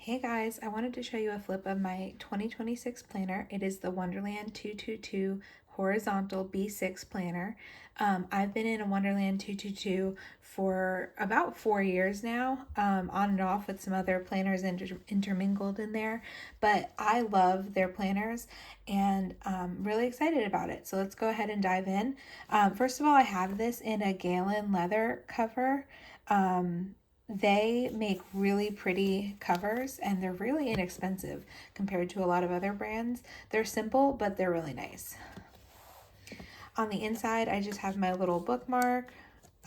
Hey guys, I wanted to show you a flip of my 2026 planner. It is the Wonderland 222 horizontal B6 planner. I've been in a Wonderland 222 for about 4 years now, on and off with some other planners intermingled in there, but I love their planners and I'm really excited about it. So let's go ahead and dive in. First of all, I have this in a Galen leather cover. They make really pretty covers and they're really inexpensive compared to a lot of other brands. They're simple, but they're really nice. On the inside, I just have my little bookmark.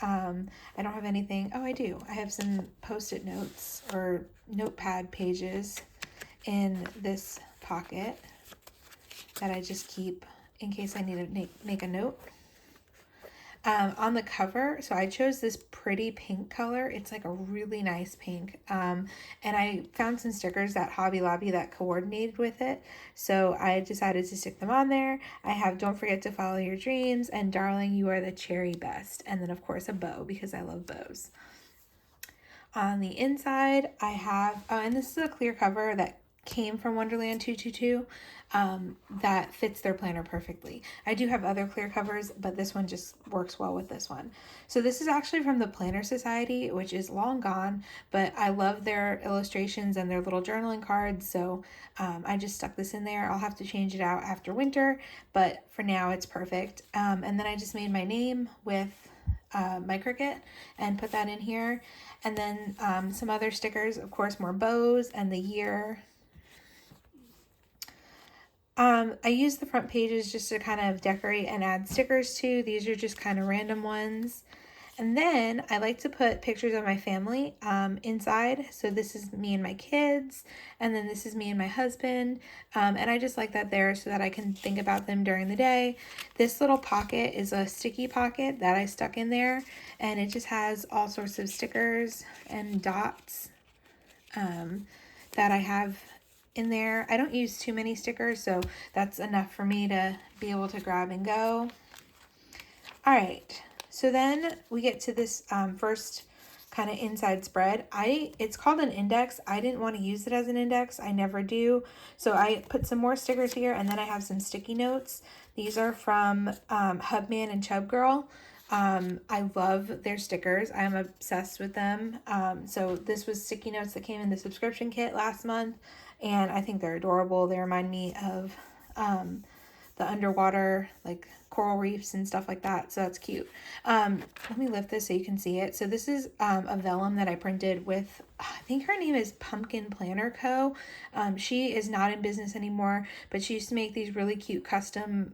I don't have anything. Oh, I do. I have some post-it notes or notepad pages in this pocket that I just keep in case I need to make a note. On the cover, so I chose this pretty pink color. It's like a really nice pink. And I found some stickers at Hobby Lobby that coordinated with it. So I decided to stick them on there. I have Don't Forget to Follow Your Dreams and Darling, You Are the Cherry Best. And then of course a bow because I love bows. On the inside, I have, and this is a clear cover that came from Wonderland 222 that fits their planner perfectly. I do have other clear covers, but this one just works well with this one. So this is actually from the Planner Society, which is long gone, but I love their illustrations and their little journaling cards, so I just stuck this in there. I'll have to change it out after winter, but for now it's perfect. And then I just made my name with my Cricut and put that in here. And then some other stickers, of course, more bows and the year. I use the front pages just to kind of decorate and add stickers to. These are just kind of random ones. And then I like to put pictures of my family inside. So this is me and my kids, and then this is me and my husband. And I just like that there so that I can think about them during the day. This little pocket is a sticky pocket that I stuck in there, and it just has all sorts of stickers and dots that I have in there. I don't use too many stickers, so that's enough for me to be able to grab and go. All right, so then we get to this first kind of inside spread. It's called an index. I didn't want to use it as an index. I never do. So I put some more stickers here, and then I have some sticky notes. These are from Hubman and Chub Girl. I love their stickers. I'm obsessed with them. So this was sticky notes that came in the subscription kit last month, and I think they're adorable. They remind me of the underwater, like coral reefs and stuff like that. So that's cute. Let me lift this so you can see it. So this is a vellum that I printed with, I think her name is Pumpkin Planner Co. She is not in business anymore, but she used to make these really cute custom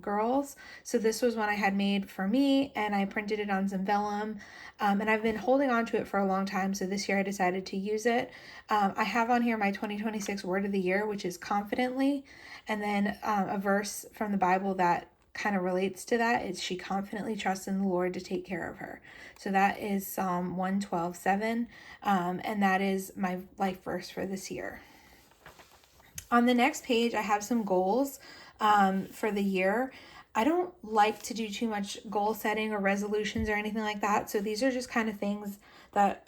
girls. So this was one I had made for me, and I printed it on some vellum. And I've been holding on to it for a long time. So this year I decided to use it. I have on here my 2026 word of the year, which is confidently. And then a verse from the Bible that kind of relates to that is she confidently trusts in the Lord to take care of her. So that is Psalm 112:7, and that is my life verse for this year. On the next page, I have some goals for the year. I don't like to do too much goal setting or resolutions or anything like that. So these are just kind of things that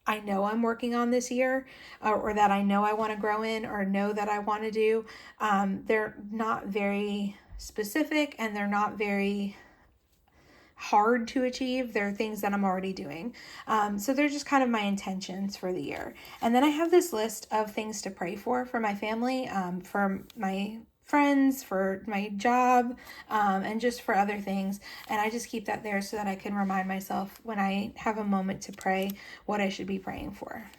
I know I'm working on this year, or that I know I want to grow in or know that I want to do. They're not very specific and they're not very hard to achieve. They're things that I'm already doing. So they're just kind of my intentions for the year. And then I have this list of things to pray for my family, for my friends, for my job, and just for other things. And I just keep that there so that I can remind myself when I have a moment to pray what I should be praying for.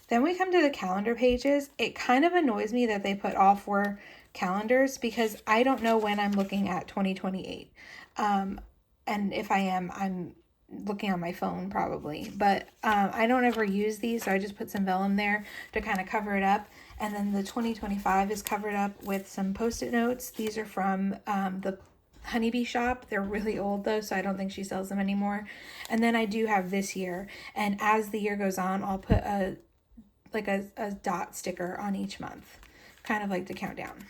Then we come to the calendar pages. It kind of annoys me that they put all 4 calendars because I don't know when I'm looking at 2028. And if I am, I'm looking on my phone probably, but I don't ever use these, so I just put some vellum there to kind of cover it up. And then the 2025 is covered up with some post-it notes. These are from the Honeybee shop. They're really old though, so I don't think she sells them anymore. And then I do have this year, and as the year goes on, I'll put a dot sticker on each month, kind of like the countdown.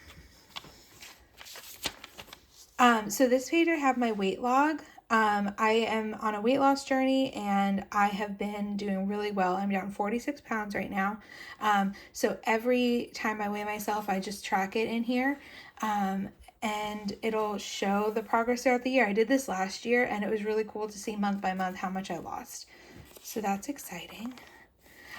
So this page I have my weight log. I am on a weight loss journey and I have been doing really well. I'm down 46 pounds right now. So every time I weigh myself, I just track it in here. And it'll show the progress throughout the year. I did this last year and it was really cool to see month by month how much I lost. So that's exciting.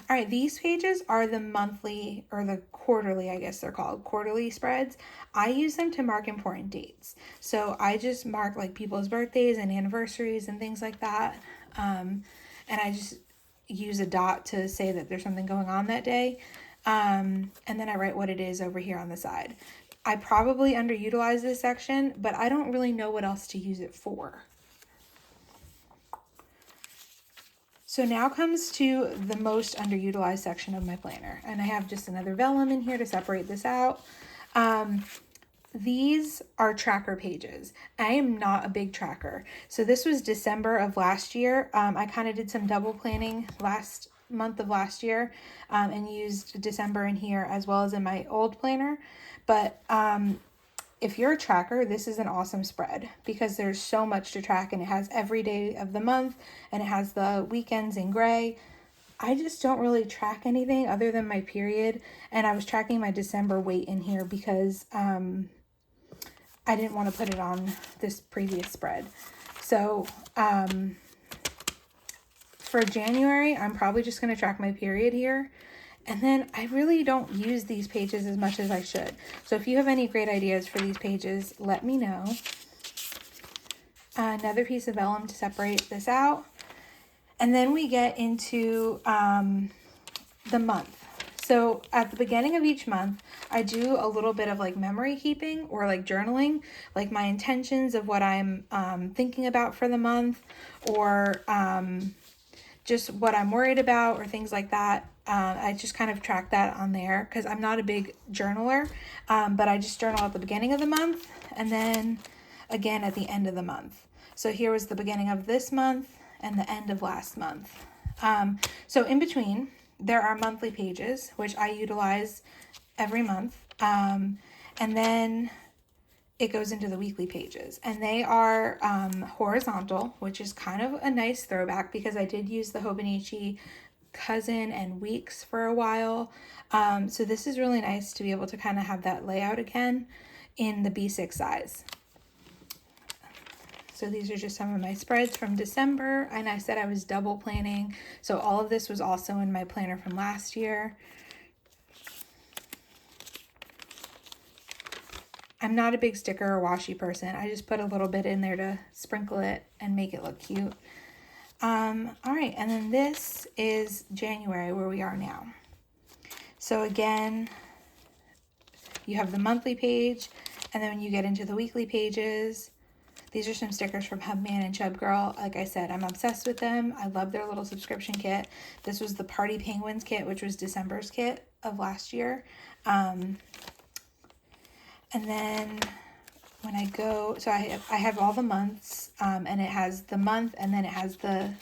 All right, these pages are the monthly or the quarterly, I guess they're called, quarterly spreads. I use them to mark important dates. So I just mark like people's birthdays and anniversaries and things like that. And I just use a dot to say that there's something going on that day. And then I write what it is over here on the side. I probably underutilize this section, but I don't really know what else to use it for. So now comes to the most underutilized section of my planner. And I have just another vellum in here to separate this out. These are tracker pages. I am not a big tracker. So this was December of last year. I kind of did some double planning last month of last year and used December in here as well as in my old planner. But if you're a tracker, this is an awesome spread because there's so much to track and it has every day of the month and it has the weekends in gray. I just don't really track anything other than my period, and I was tracking my December weight in here because I didn't want to put it on this previous spread. So for January, I'm probably just going to track my period here. And then I really don't use these pages as much as I should. So if you have any great ideas for these pages, let me know. Another piece of vellum to separate this out. And then we get into the month. So at the beginning of each month, I do a little bit of like memory keeping or like journaling, like my intentions of what I'm thinking about for the month, or just what I'm worried about or things like that. I just kind of track that on there because I'm not a big journaler, but I just journal at the beginning of the month and then again at the end of the month. So here was the beginning of this month and the end of last month. So in between, there are monthly pages, which I utilize every month. And then it goes into the weekly pages, and they are horizontal, which is kind of a nice throwback because I did use the Hobonichi Cousin and Weeks for a while. So this is really nice to be able to kind of have that layout again in the B6 size. So these are just some of my spreads from December, and I said I was double planning. So all of this was also in my planner from last year. I'm not a big sticker or washi person. I just put a little bit in there to sprinkle it and make it look cute. All right, and then this is January where we are now. So again, you have the monthly page, and then when you get into the weekly pages, these are some stickers from Hubman and Chub Girl. Like I said, I'm obsessed with them. I love their little subscription kit. This was the Party Penguins kit, which was December's kit of last year. And then when I go, so I have all the months, and it has the month, and then it has the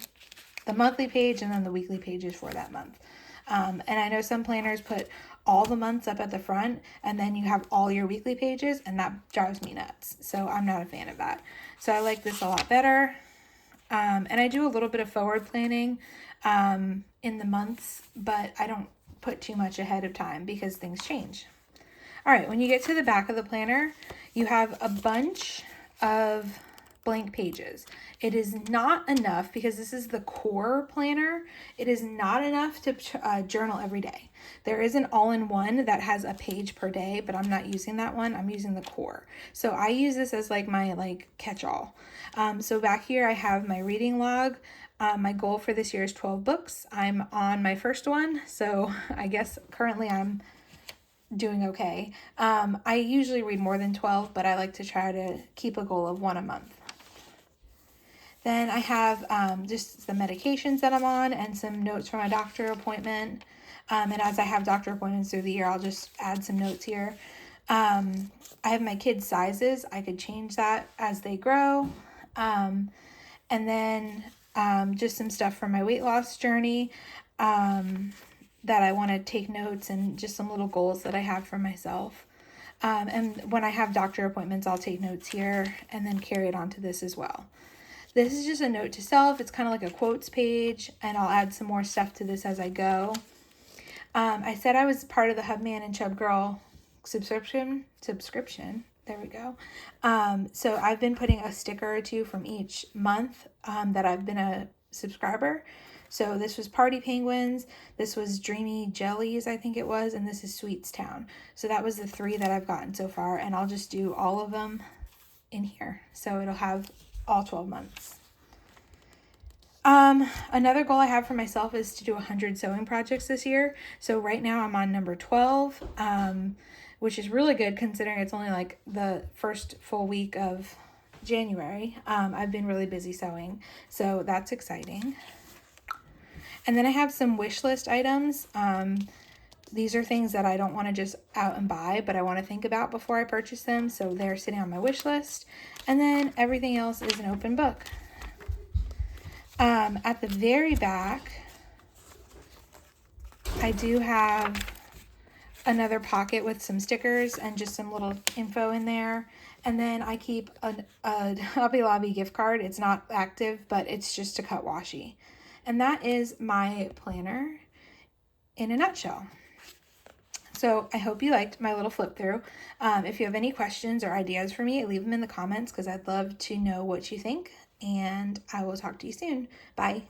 monthly page, and then the weekly pages for that month. And I know some planners put all the months up at the front, and then you have all your weekly pages, and that drives me nuts. So I'm not a fan of that. So I like this a lot better. And I do a little bit of forward planning in the months, but I don't put too much ahead of time because things change. All right, when you get to the back of the planner, you have a bunch of blank pages. It is not enough, because this is the core planner, it is not enough to journal every day. There is an all-in-one that has a page per day, but I'm not using that one. I'm using the core. So I use this as like my catch-all. So back here I have my reading log. My goal for this year is 12 books. I'm on my first one, so I guess currently I'm doing okay. I usually read more than 12, but I like to try to keep a goal of 1 a month. Then I have just the medications that I'm on and some notes from my doctor appointment. And as I have doctor appointments through the year, I'll just add some notes here. I have my kids' sizes. I could change that as they grow. And then just some stuff from my weight loss journey that I want to take notes, and just some little goals that I have for myself. And when I have doctor appointments, I'll take notes here and then carry it onto this as well. This is just a note to self. It's kind of like a quotes page, and I'll add some more stuff to this as I go. I said I was part of the Hubman and Chub Girl subscription. There we go. So I've been putting a sticker or two from each month that I've been a subscriber. So this was Party Penguins, this was Dreamy Jellies, I think it was, and this is Sweets Town. So that was the 3 that I've gotten so far, and I'll just do all of them in here. So it'll have all 12 months. Another goal I have for myself is to do 100 sewing projects this year. So right now I'm on number 12, which is really good considering it's only like the first full week of January. I've been really busy sewing, so that's exciting. And then I have some wish list items. These are things that I don't want to just out and buy, but I want to think about before I purchase them. So they're sitting on my wish list. And then everything else is an open book. At the very back, I do have another pocket with some stickers and just some little info in there. And then I keep a Hobby Lobby gift card. It's not active, but it's just to cut washi. And that is my planner in a nutshell. So I hope you liked my little flip through. If you have any questions or ideas for me, leave them in the comments because I'd love to know what you think. And I will talk to you soon. Bye.